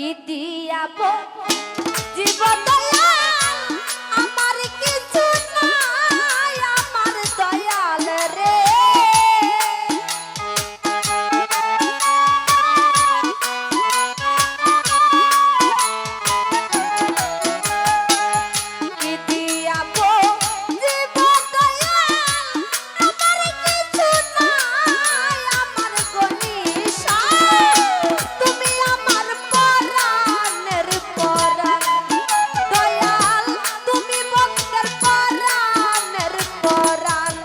কি দিয়াবো জীবন আমার কিছু নাই আমার দয়াল রে কি দিয়াবো জীবন আমার কিছু নাই আমার গনিশা তুমি আমার পরাণের পরাণ দয়াল তুমি ভক্তের পরাণের পরাণ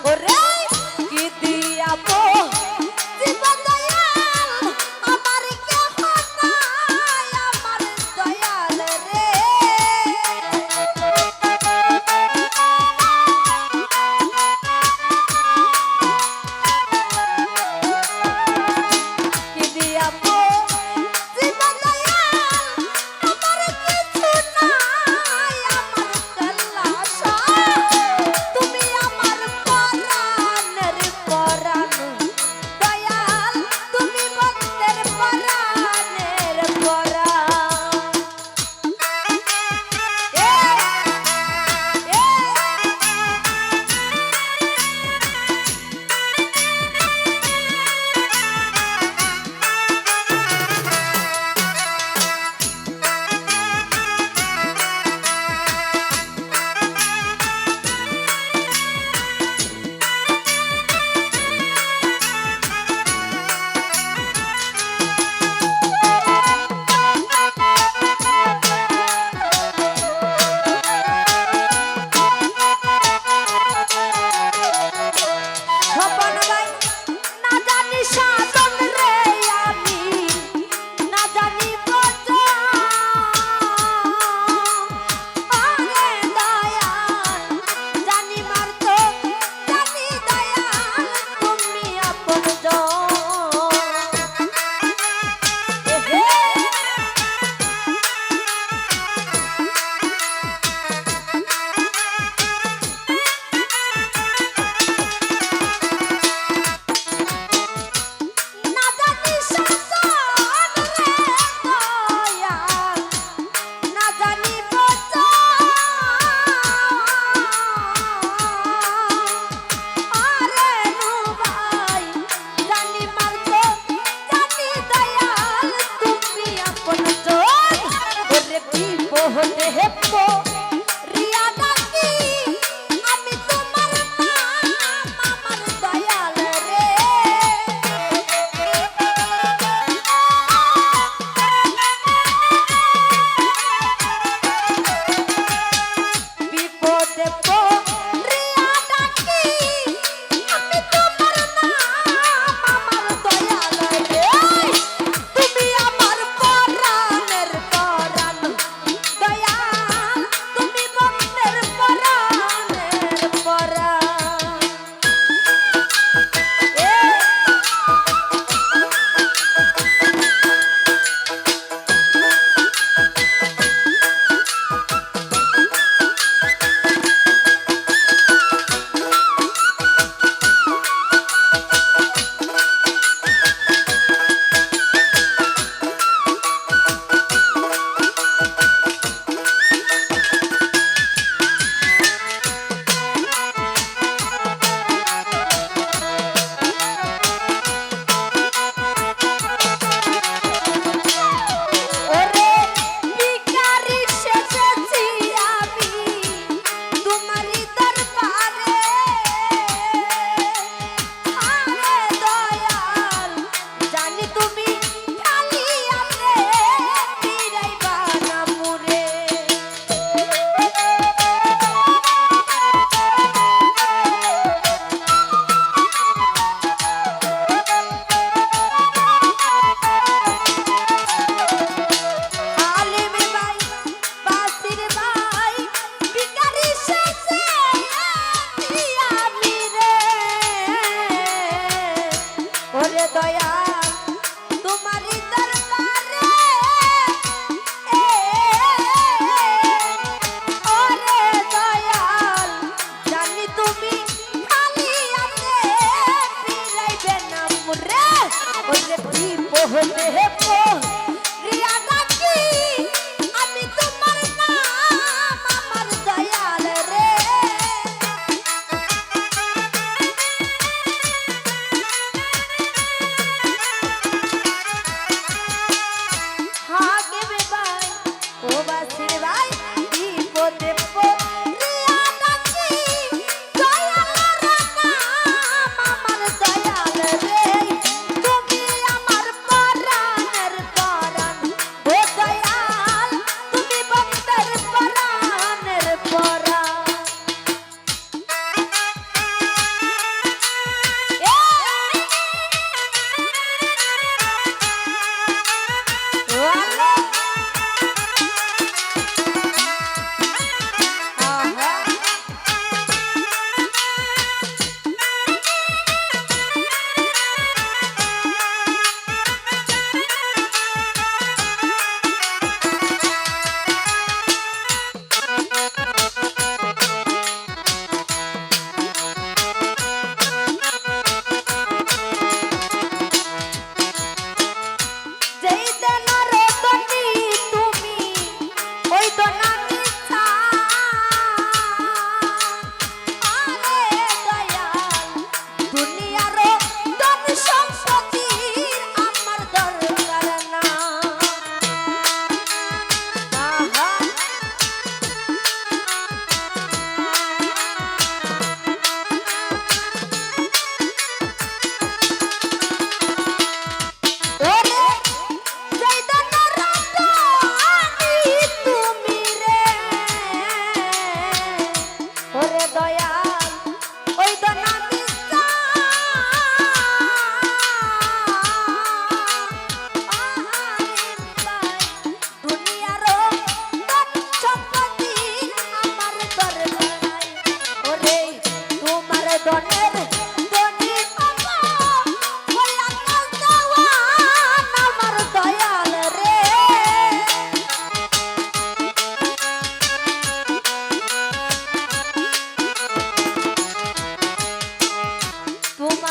ওরে কি দিয়াবো জীবন দয়াল আমার কেহ নাই আমার দয়াল রে কি দিয়াবো জীবন দয়াল আমার কিছু নাই আমার কল্লাশা তুমি আমার পরাণের পরাণ দয়াল তুমি ভক্তের পরাণের পরাণ স্বপন ভাই না জানি সাধন রে আমি না জানি বোঝা আরে দয়াল জানি মার তো জানি দয়াল তুমি আপন না জানি সাধন রে দয়াল না জানি বোঝা আরে নু ভাই জানি মার তো জানি দয়াল তুমি আপন জন ওরে বিপদে হেপো রিয়া ডাকি আমি তোমার নাম আমার দয়াল রে বিপদে পড়িয়া ডাকি আমি তোমার নাম আমার দয়াল রে তুমি আমার পরাণের পরাণ দয়াল তুমি ভক্তের পরাণের পরাণ ওরে ভিখারি সেজেছি আমি তোমারই দরবারে আরে দয়াল জানি তুমি খালি আমরে ফিরাইবা না মুরে আলিম ভাই বাসির ভাই ভিখারি সেজেছি আমি রে ওরে দয়াল তোমারই দরবারে ওরে দয়াল জানি তুমি খালি আমরে ফিরাইবে না মুরে ওরে বিপদে হেপো রিয়া ডাকি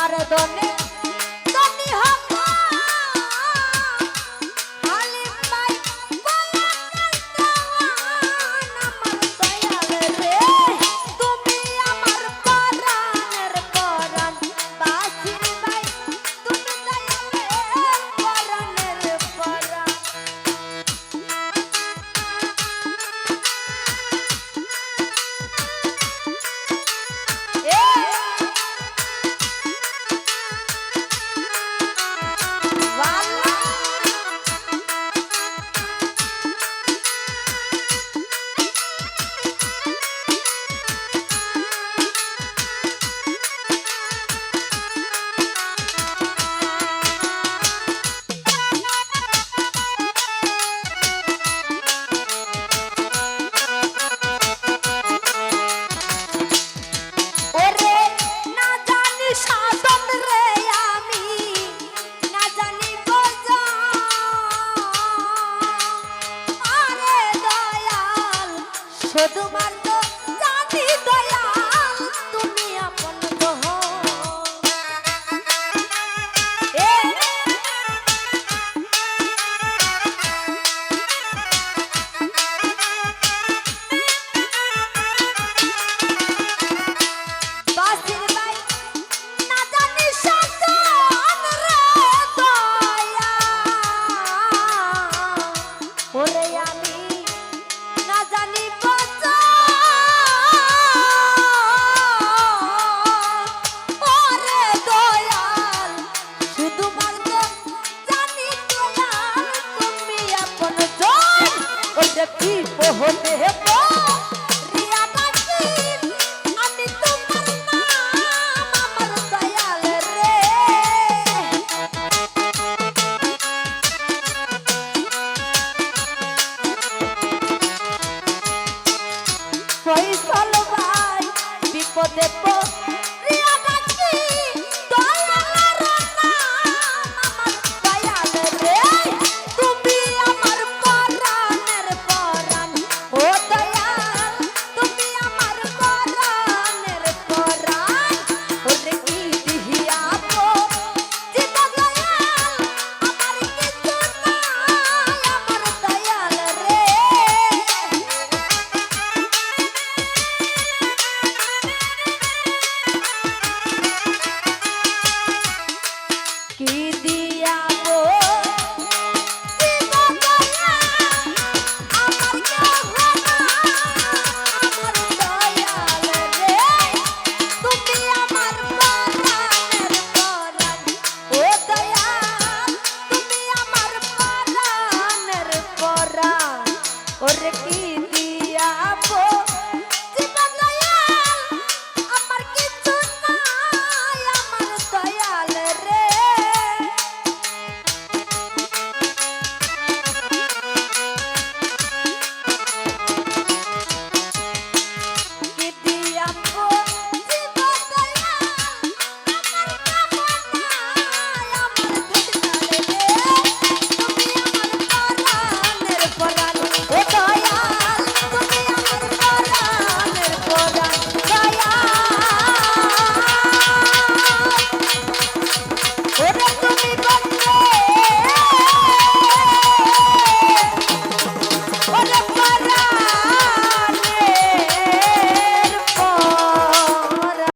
তোমার দনে দনি হব হালিম ভাই বলা কাইতাওয়ান আমার দয়াল রে তুমি আমার পরাণের পরাণ বাসির ভাই তুমি দয়ালের পরাণের পরাণ তোমার তো জানি দয়াল তুমি আপন গহ বাসির ভাই না জানি সাধন রে দয়া ওরে আমি না জানি হতে